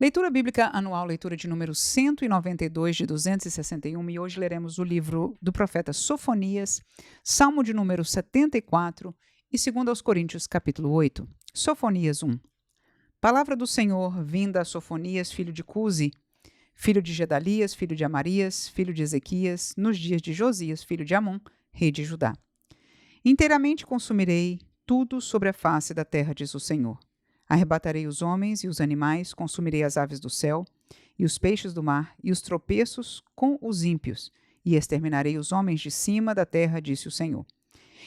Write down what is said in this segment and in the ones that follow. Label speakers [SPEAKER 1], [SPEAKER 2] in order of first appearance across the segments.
[SPEAKER 1] Leitura Bíblica Anual, leitura de número 192 de 261, e hoje leremos o livro do profeta Sofonias, Salmo de número 74 e 2 aos Coríntios, capítulo 8. Sofonias 1. Palavra do Senhor vinda a Sofonias, filho de Cusi, filho de Gedalias, filho de Amarias, filho de Ezequias, nos dias de Josias, filho de Amon, rei de Judá. Inteiramente consumirei tudo sobre a face da terra, diz o Senhor. Arrebatarei os homens e os animais, consumirei as aves do céu, e os peixes do mar, e os tropeços com os ímpios, e exterminarei os homens de cima da terra, disse o Senhor.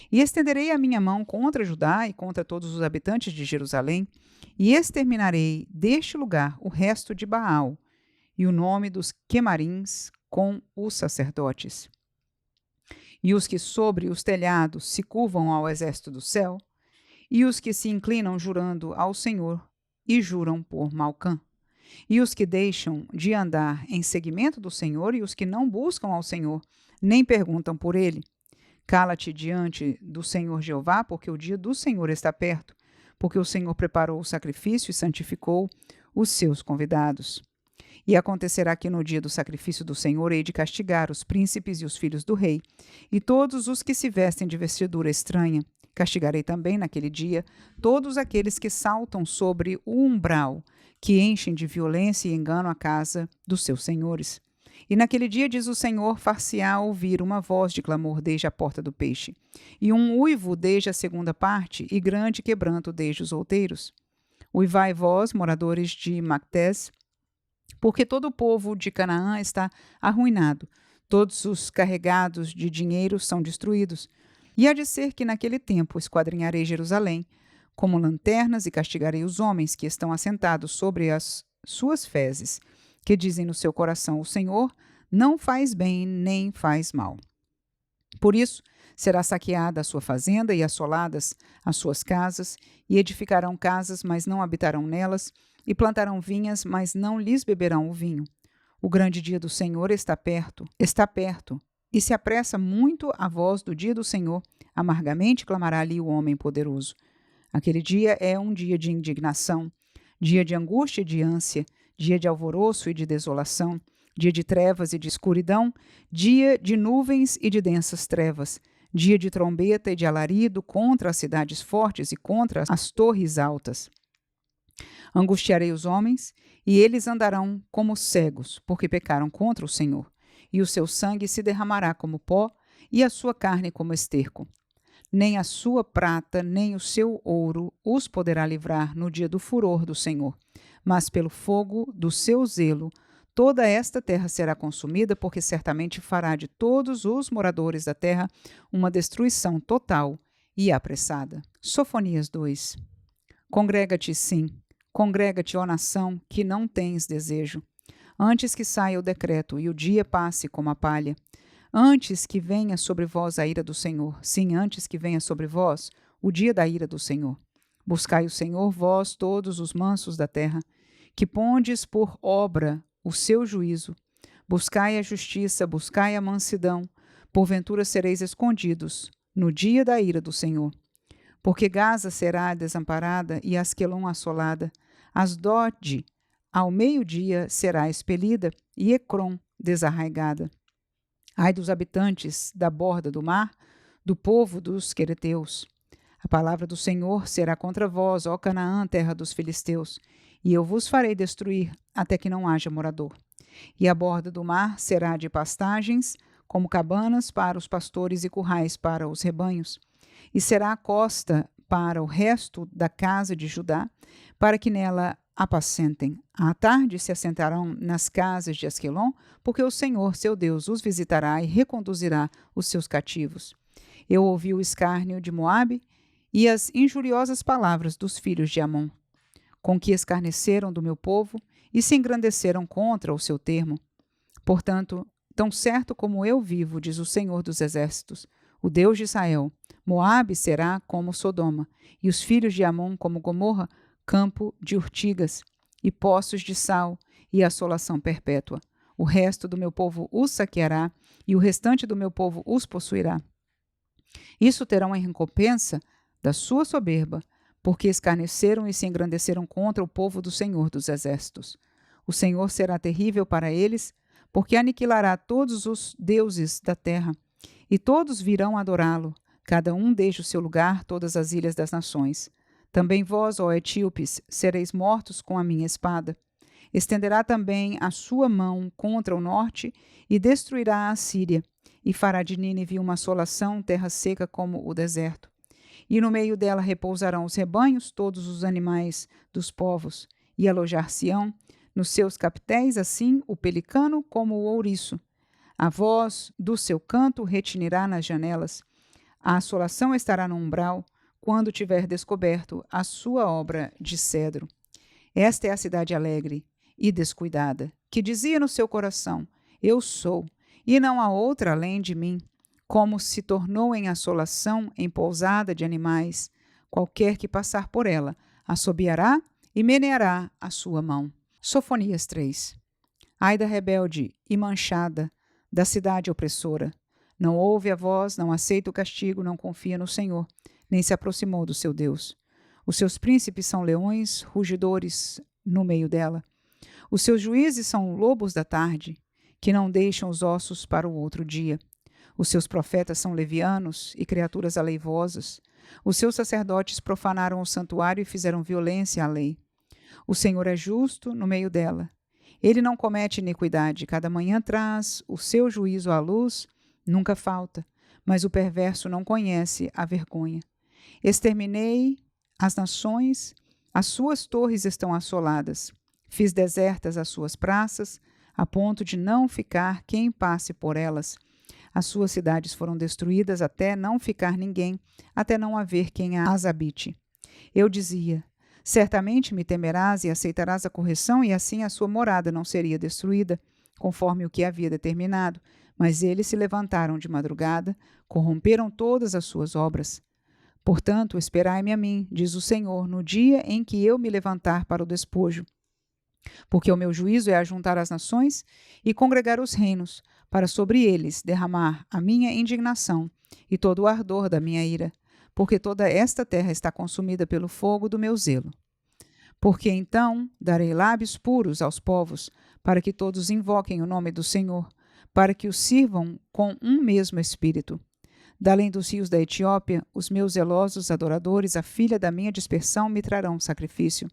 [SPEAKER 1] E estenderei a minha mão contra Judá e contra todos os habitantes de Jerusalém, e exterminarei deste lugar o resto de Baal, e o nome dos quemarins com os sacerdotes. E os que sobre os telhados se curvam ao exército do céu, e os que se inclinam jurando ao Senhor e juram por Malcã, e os que deixam de andar em seguimento do Senhor, e os que não buscam ao Senhor, nem perguntam por ele. Cala-te diante do Senhor Jeová, porque o dia do Senhor está perto, porque o Senhor preparou o sacrifício e santificou os seus convidados. E acontecerá que no dia do sacrifício do Senhor hei de castigar os príncipes e os filhos do rei, e todos os que se vestem de vestidura estranha. Castigarei também naquele dia todos aqueles que saltam sobre o umbral, que enchem de violência e engano a casa dos seus senhores. E naquele dia, diz o Senhor, far-se-á ouvir uma voz de clamor desde a porta do peixe, e um uivo desde a segunda parte, e grande quebranto desde os outeiros. Uivai vós, moradores de Mactés, porque todo o povo de Canaã está arruinado, todos os carregados de dinheiro são destruídos. E há de ser que naquele tempo esquadrinharei Jerusalém como lanternas e castigarei os homens que estão assentados sobre as suas fezes, que dizem no seu coração: o Senhor não faz bem nem faz mal. Por isso será saqueada a sua fazenda e assoladas as suas casas, e edificarão casas, mas não habitarão nelas, e plantarão vinhas, mas não lhes beberão o vinho. O grande dia do Senhor está perto, e se apressa muito a voz do dia do Senhor, amargamente clamará ali o homem poderoso. Aquele dia é um dia de indignação, dia de angústia e de ânsia, dia de alvoroço e de desolação, dia de trevas e de escuridão, dia de nuvens e de densas trevas, dia de trombeta e de alarido contra as cidades fortes e contra as torres altas. Angustiarei os homens, e eles andarão como cegos, porque pecaram contra o Senhor. E o seu sangue se derramará como pó, e a sua carne como esterco. Nem a sua prata, nem o seu ouro os poderá livrar no dia do furor do Senhor. Mas pelo fogo do seu zelo, toda esta terra será consumida, porque certamente fará de todos os moradores da terra uma destruição total e apressada. Sofonias 2. Congrega-te, sim, congrega-te, ó nação, que não tens desejo. Antes que saia o decreto e o dia passe como a palha, antes que venha sobre vós a ira do Senhor, sim, antes que venha sobre vós o dia da ira do Senhor. Buscai o Senhor, vós todos os mansos da terra, que pondes por obra o seu juízo. Buscai a justiça, buscai a mansidão, porventura sereis escondidos no dia da ira do Senhor. Porque Gaza será desamparada e Asquelon assolada, Asdod ao meio-dia será expelida e Ecrom desarraigada. Ai dos habitantes da borda do mar, do povo dos quereteus. A palavra do Senhor será contra vós, ó Canaã, terra dos filisteus, e eu vos farei destruir até que não haja morador. E a borda do mar será de pastagens, como cabanas para os pastores e currais para os rebanhos. E será a costa para o resto da casa de Judá, para que nela apacentem. À tarde se assentarão nas casas de Asquelon, porque o Senhor, seu Deus, os visitará e reconduzirá os seus cativos. Eu ouvi o escárnio de Moabe e as injuriosas palavras dos filhos de Amon, com que escarneceram do meu povo e se engrandeceram contra o seu termo. Portanto, tão certo como eu vivo, diz o Senhor dos Exércitos, o Deus de Israel, Moabe será como Sodoma, e os filhos de Amon como Gomorra, campo de urtigas, e poços de sal, e assolação perpétua. O resto do meu povo os saqueará, e o restante do meu povo os possuirá. Isso terão em recompensa da sua soberba, porque escarneceram e se engrandeceram contra o povo do Senhor dos Exércitos. O Senhor será terrível para eles, porque aniquilará todos os deuses da terra, e todos virão adorá-lo, cada um desde o seu lugar, todas as ilhas das nações. Também vós, ó etíopes, sereis mortos com a minha espada. Estenderá também a sua mão contra o norte e destruirá a Síria, e fará de Nínive uma assolação, terra seca como o deserto. E no meio dela repousarão os rebanhos, todos os animais dos povos, e alojar-se-ão nos seus capitéis, assim o pelicano como o ouriço. A voz do seu canto retinirá nas janelas. A assolação estará no umbral, quando tiver descoberto a sua obra de cedro. Esta é a cidade alegre e descuidada, que dizia no seu coração: Eu sou, e não há outra além de mim. Como se tornou em assolação, em pousada de animais. Qualquer que passar por ela, assobiará e meneará a sua mão. Sofonias 3. Ai da rebelde e manchada, da cidade opressora. Não ouve a voz, não aceita o castigo, não confia no Senhor, nem se aproximou do seu Deus. Os seus príncipes são leões, rugidores no meio dela. Os seus juízes são lobos da tarde, que não deixam os ossos para o outro dia. Os seus profetas são levianos e criaturas aleivosas. Os seus sacerdotes profanaram o santuário e fizeram violência à lei. O Senhor é justo no meio dela. Ele não comete iniquidade. Cada manhã traz o seu juízo à luz, nunca falta. Mas o perverso não conhece a vergonha. Exterminei as nações, as suas torres estão assoladas. Fiz desertas as suas praças, a ponto de não ficar quem passe por elas. As suas cidades foram destruídas até não ficar ninguém, até não haver quem as habite. Eu dizia: certamente me temerás e aceitarás a correção, e assim a sua morada não seria destruída, conforme o que havia determinado. Mas eles se levantaram de madrugada, corromperam todas as suas obras. Portanto, esperai-me a mim, diz o Senhor, no dia em que eu me levantar para o despojo. Porque o meu juízo é ajuntar as nações e congregar os reinos, para sobre eles derramar a minha indignação e todo o ardor da minha ira, porque toda esta terra está consumida pelo fogo do meu zelo. Porque então darei lábios puros aos povos, para que todos invoquem o nome do Senhor, para que os sirvam com um mesmo espírito. Da além dos rios da Etiópia, os meus zelosos adoradores, a filha da minha dispersão, me trarão sacrifício.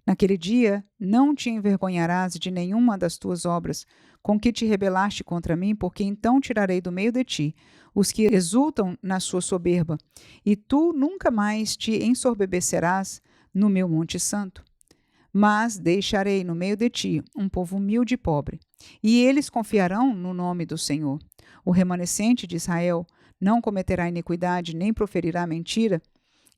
[SPEAKER 1] Naquele dia não te envergonharás de nenhuma das tuas obras, com que te rebelaste contra mim, porque então tirarei do meio de ti os que exultam na sua soberba, e tu nunca mais te ensorbebecerás no meu monte santo. Mas deixarei no meio de ti um povo humilde e pobre, e eles confiarão no nome do Senhor. O remanescente de Israel não cometerá iniquidade, nem proferirá mentira,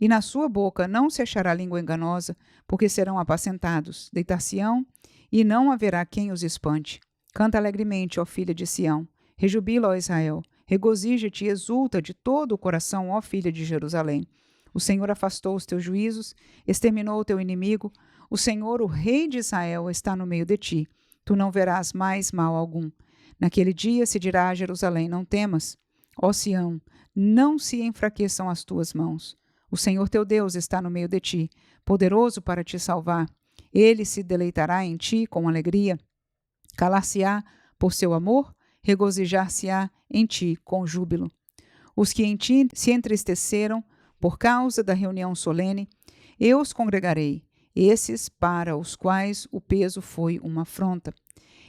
[SPEAKER 1] e na sua boca não se achará língua enganosa, porque serão apacentados, deitar-se-ão, e não haverá quem os espante. Canta alegremente, ó filha de Sião, rejubila, ó Israel, regozija-te e exulta de todo o coração, ó filha de Jerusalém. O Senhor afastou os teus juízos, exterminou o teu inimigo, o Senhor, o Rei de Israel, está no meio de ti. Tu não verás mais mal algum. Naquele dia se dirá a Jerusalém: não temas, ó Sião, não se enfraqueçam as tuas mãos. O Senhor teu Deus está no meio de ti, poderoso para te salvar. Ele se deleitará em ti com alegria. Calar-se-á por seu amor, regozijar-se-á em ti com júbilo. Os que em ti se entristeceram por causa da reunião solene, eu os congregarei, esses para os quais o peso foi uma afronta.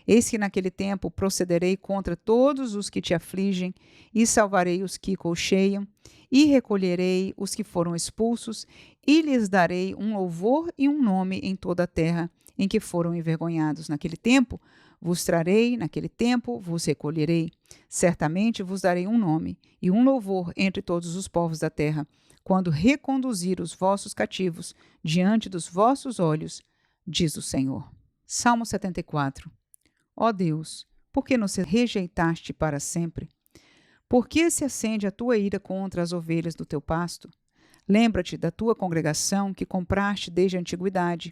[SPEAKER 1] Eis que naquele tempo procederei contra todos os que te afligem, e salvarei os que colcheiam, e recolherei os que foram expulsos, e lhes darei um louvor e um nome em toda a terra em que foram envergonhados. Naquele tempo vos trarei, naquele tempo vos recolherei. Certamente vos darei um nome e um louvor entre todos os povos da terra, quando reconduzir os vossos cativos diante dos vossos olhos, diz o Senhor. Salmo 74. Ó Deus, por que nos rejeitaste para sempre? Por que se acende a tua ira contra as ovelhas do teu pasto? Lembra-te da tua congregação que compraste desde a antiguidade,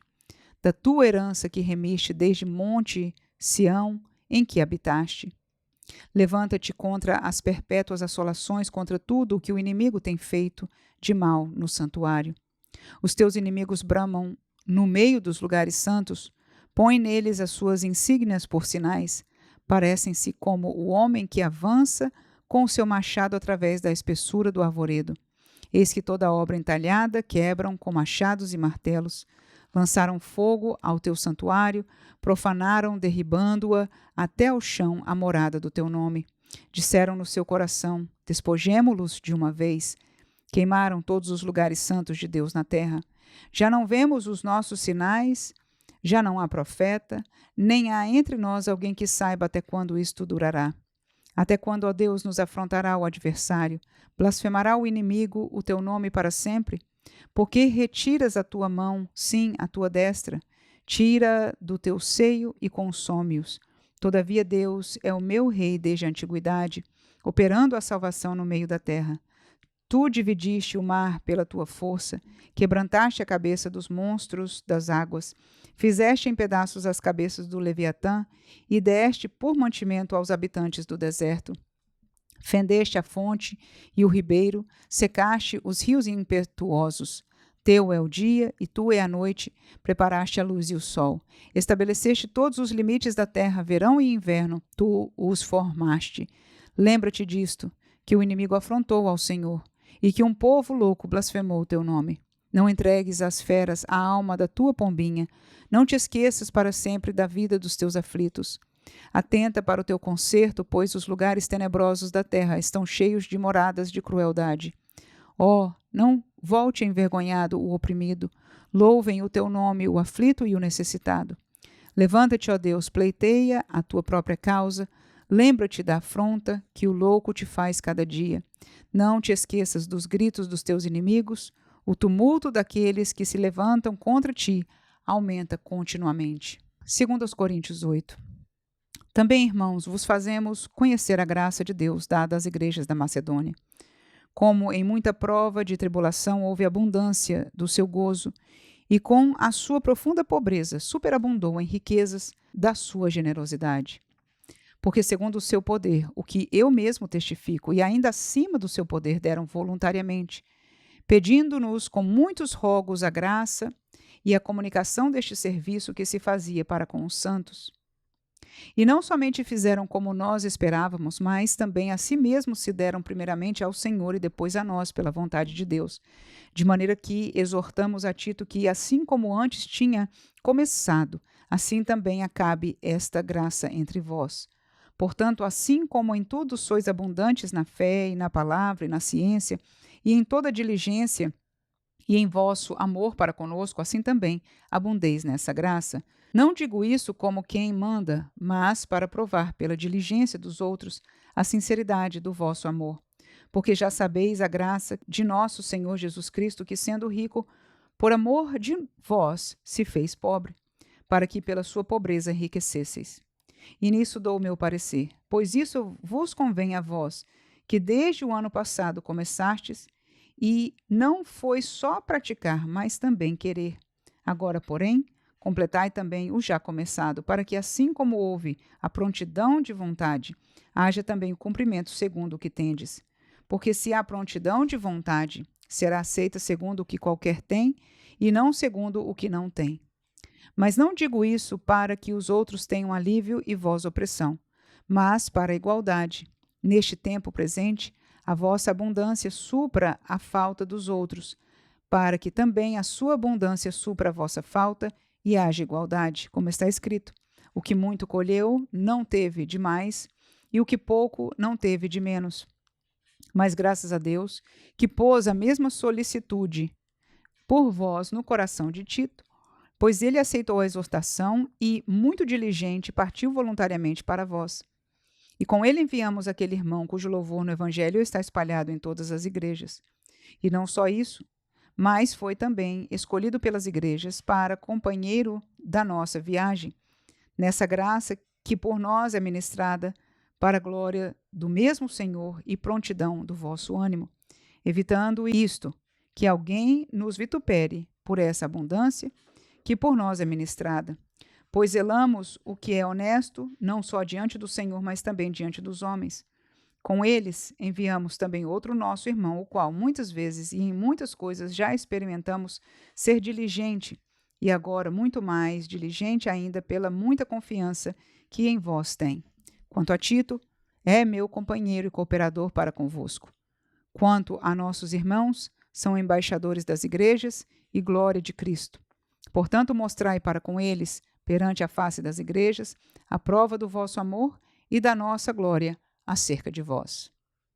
[SPEAKER 1] da tua herança que remiste desde monte Sião, em que habitaste. Levanta-te contra as perpétuas assolações, contra tudo o que o inimigo tem feito de mal no santuário. Os teus inimigos bramam no meio dos lugares santos, Põe neles as suas insígnias por sinais. Parecem-se como o homem que avança com o seu machado através da espessura do arvoredo. Eis que toda obra entalhada quebram com machados e martelos. Lançaram fogo ao teu santuário, profanaram, derribando-a até ao chão a morada do teu nome. Disseram no seu coração: despojemo-los de uma vez. Queimaram todos os lugares santos de Deus na terra. Já não vemos os nossos sinais, já não há profeta, nem há entre nós alguém que saiba até quando isto durará. Até quando, ó Deus, nos afrontará o adversário? Blasfemará o inimigo o teu nome para sempre? Porque retiras a tua mão, sim, a tua destra? Tira do teu seio e consome-os. Todavia Deus é o meu rei desde a antiguidade, operando a salvação no meio da terra. Tu dividiste o mar pela tua força, quebrantaste a cabeça dos monstros das águas, fizeste em pedaços as cabeças do Leviatã e deste por mantimento aos habitantes do deserto. Fendeste a fonte e o ribeiro, secaste os rios impetuosos. Teu é o dia e tu é a noite, preparaste a luz e o sol. Estabeleceste todos os limites da terra, verão e inverno, tu os formaste. Lembra-te disto, que o inimigo afrontou ao Senhor, e que um povo louco blasfemou o teu nome. Não entregues às feras a alma da tua pombinha, não te esqueças para sempre da vida dos teus aflitos. Atenta para o teu conserto, pois os lugares tenebrosos da terra estão cheios de moradas de crueldade. Ó, não volte envergonhado o oprimido, louvem o teu nome o aflito e o necessitado. Levanta-te, ó Deus, pleiteia a tua própria causa, lembra-te da afronta que o louco te faz cada dia. Não te esqueças dos gritos dos teus inimigos, o tumulto daqueles que se levantam contra ti aumenta continuamente. 2 Coríntios 8. Também, irmãos, vos fazemos conhecer a graça de Deus dada às igrejas da Macedônia. Como em muita prova de tribulação houve abundância do seu gozo, e com a sua profunda pobreza superabundou em riquezas da sua generosidade. Porque segundo o seu poder, o que eu mesmo testifico, e ainda acima do seu poder deram voluntariamente, pedindo-nos com muitos rogos a graça e a comunicação deste serviço que se fazia para com os santos. E não somente fizeram como nós esperávamos, mas também a si mesmos se deram primeiramente ao Senhor e depois a nós, pela vontade de Deus. De maneira que exortamos a Tito que, assim como antes tinha começado, assim também acabe esta graça entre vós. Portanto, assim como em tudo sois abundantes na fé e na palavra e na ciência, e em toda diligência, e em vosso amor para conosco, assim também abundeis nessa graça. Não digo isso como quem manda, mas para provar pela diligência dos outros a sinceridade do vosso amor. Porque já sabeis a graça de nosso Senhor Jesus Cristo, que sendo rico, por amor de vós, se fez pobre, para que pela sua pobreza enriquecesseis. E nisso dou o meu parecer, pois isso vos convém a vós, que desde o ano passado começastes, e não foi só praticar, mas também querer. Agora, porém, completai também o já começado, para que assim como houve a prontidão de vontade, haja também o cumprimento segundo o que tendes. Porque se há prontidão de vontade, será aceita segundo o que qualquer tem, e não segundo o que não tem. Mas não digo isso para que os outros tenham alívio e vós opressão, mas para a igualdade. Neste tempo presente, a vossa abundância supra a falta dos outros, para que também a sua abundância supra a vossa falta e haja igualdade, como está escrito. O que muito colheu não teve de mais, e o que pouco não teve de menos. Mas graças a Deus, que pôs a mesma solicitude por vós no coração de Tito, pois ele aceitou a exortação e, muito diligente, partiu voluntariamente para vós. E com ele enviamos aquele irmão cujo louvor no Evangelho está espalhado em todas as igrejas. E não só isso, mas foi também escolhido pelas igrejas para companheiro da nossa viagem, nessa graça que por nós é ministrada para a glória do mesmo Senhor e prontidão do vosso ânimo, evitando isto, que alguém nos vitupere por essa abundância que por nós é ministrada. Pois zelamos o que é honesto, não só diante do Senhor, mas também diante dos homens. Com eles enviamos também outro nosso irmão, o qual muitas vezes e em muitas coisas já experimentamos ser diligente e agora muito mais diligente ainda pela muita confiança que em vós tem. Quanto a Tito, é meu companheiro e cooperador para convosco. Quanto a nossos irmãos, são embaixadores das igrejas e glória de Cristo. Portanto, mostrai para com eles, perante a face das igrejas, a prova do vosso amor e da nossa glória acerca de vós.